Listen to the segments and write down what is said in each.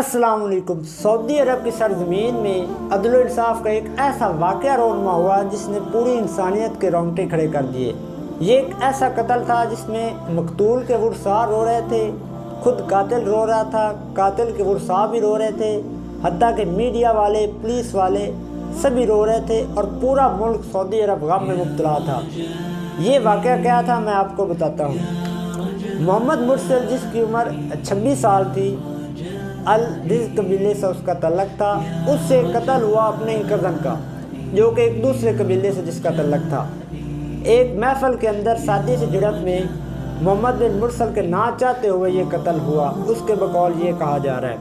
अस्सलाम वालेकुम। सऊदी अरब की सरजमीन में अदल व इंसाफ का एक ऐसा वाक़या रोनमा हुआ जिसने पूरी इंसानियत के रोंगटे खड़े कर दिए। ये एक ऐसा कत्ल था जिसमें मकतूल के वरसा रो रहे थे, खुद कातिल रो रहा था, कातिल के वरसा भी रो रहे थे, हत्ता कि मीडिया वाले, पुलिस वाले सभी रो रहे थे और पूरा मुल्क सऊदी अरब गम में मुब्तला था। ये वाक़या क्या था मैं आपको बताता हूँ। मोहम्मद मुरसल, जिसकी उम्र 26 साल थी, अल रिज़ कबीले से उसका तल्लक था। उससे कत्ल हुआ अपने कज़न का, जो कि एक दूसरे कबीले से जिसका तल्लक था। एक महफल के अंदर शादी से झड़प में मोहम्मद बिन मुरसल के ना चाहते हुए ये कत्ल हुआ। उसके बकौल ये कहा जा रहा है।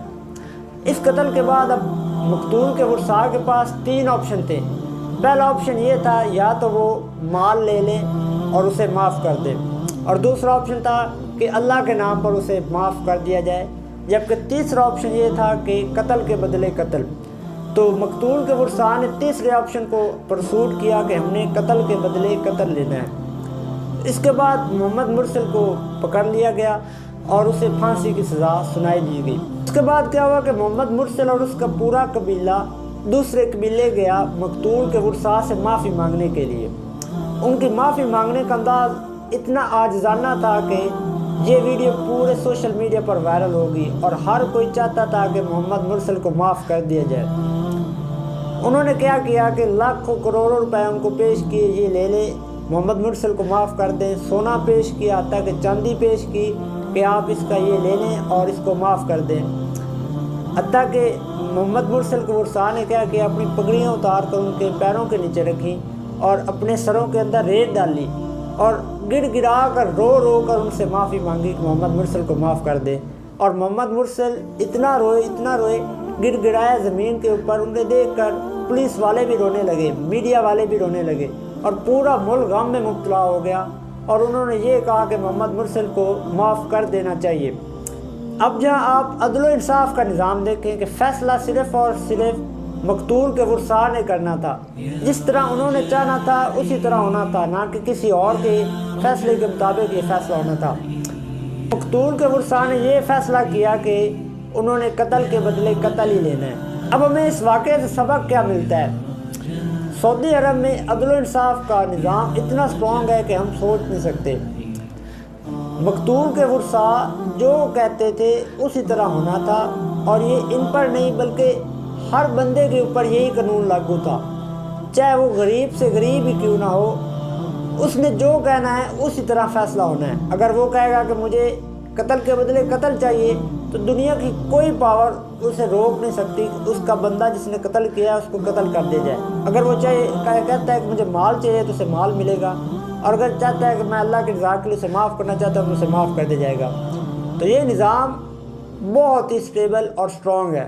इस कत्ल के बाद अब मकतूल के वरसा के पास 3 ऑप्शन थे। पहला ऑप्शन ये था, या तो वो माल ले लें और उसे माफ़ कर दें, और दूसरा ऑप्शन था कि अल्लाह के नाम पर उसे माफ़ कर दिया जाए, जबकि तीसरा ऑप्शन ये था कि कत्ल के बदले कत्ल। तो मकतूल के वरसा ने तीसरे ऑप्शन को परसूट किया कि हमने कत्ल के बदले कत्ल लेना है। इसके बाद मोहम्मद मुरसल को पकड़ लिया गया और उसे फांसी की सज़ा सुनाई दी गई। उसके बाद क्या हुआ कि मोहम्मद मुरसल और उसका पूरा कबीला दूसरे कबीले गया मकतूल के वरसा से माफ़ी मांगने के लिए। उनकी माफ़ी मांगने का अंदाज़ इतना आजिज़ाना था कि ये वीडियो पूरे सोशल मीडिया पर वायरल होगी और हर कोई चाहता था कि मोहम्मद मुरसल को माफ़ कर दिया जाए। उन्होंने क्या किया कि लाखों करोड़ों रुपए उनको पेश किए, ये ले ले, मोहम्मद मुरसल को माफ़ कर दें। सोना पेश किया, हत्ता कि चांदी पेश की कि आप इसका ये ले लें और इसको माफ़ कर दें। हत्ता कि मोहम्मद मुरसल के वरसा ने क्या किया, अपनी पगड़ियाँ उतार कर उनके पैरों के नीचे रखी और अपने सरों के अंदर रेत डाली और गिड़गिड़ा कर रो कर उनसे माफ़ी मांगी कि मोहम्मद मुरसल को माफ़ कर दे। और मोहम्मद मुरसल इतना रोए, गिड़गिड़ाया ज़मीन के ऊपर। उन्हें देखकर पुलिस वाले भी रोने लगे, मीडिया वाले भी रोने लगे और पूरा मुल्क गम में मुब्तला हो गया। और उन्होंने ये कहा कि मोहम्मद मुरसल को माफ़ कर देना चाहिए। अब जहाँ आप अदल व इंसाफ का निज़ाम देखें कि फ़ैसला सिर्फ़ और सिर्फ मकतूल के वरसा ने करना था, जिस तरह उन्होंने चाहना था उसी तरह होना था, ना कि किसी और के फैसले के मुताबिक ये फ़ैसला होना था। मकतूल के वरसा ने ये फ़ैसला किया कि उन्होंने कत्ल के बदले कत्ल ही लेना है। अब हमें इस वाक़े से सबक क्या मिलता है? सऊदी अरब में अदल व इंसाफ का निज़ाम इतना स्ट्रॉन्ग है कि हम सोच नहीं सकते। मकतूल के वरसा जो कहते थे उसी तरह होना था, और ये इन पर नहीं बल्कि हर बंदे के ऊपर यही कानून लागू था, चाहे वो गरीब से गरीब ही क्यों ना हो। उसने जो कहना है उसी तरह फ़ैसला होना है। अगर वो कहेगा कि मुझे कत्ल के बदले कत्ल चाहिए, तो दुनिया की कोई पावर उसे रोक नहीं सकती। उसका बंदा जिसने कत्ल किया है उसको कत्ल कर दिया जाए। अगर वो कहता है कि मुझे माल चाहिए तो उसे माल मिलेगा, और अगर चाहता है कि मैं अल्लाह की रज़ा के लिए उसे माफ़ करना चाहता हूँ तो उसे माफ़ कर दिया जाएगा। तो ये निज़ाम बहुत ही स्टेबल और स्ट्रॉन्ग है।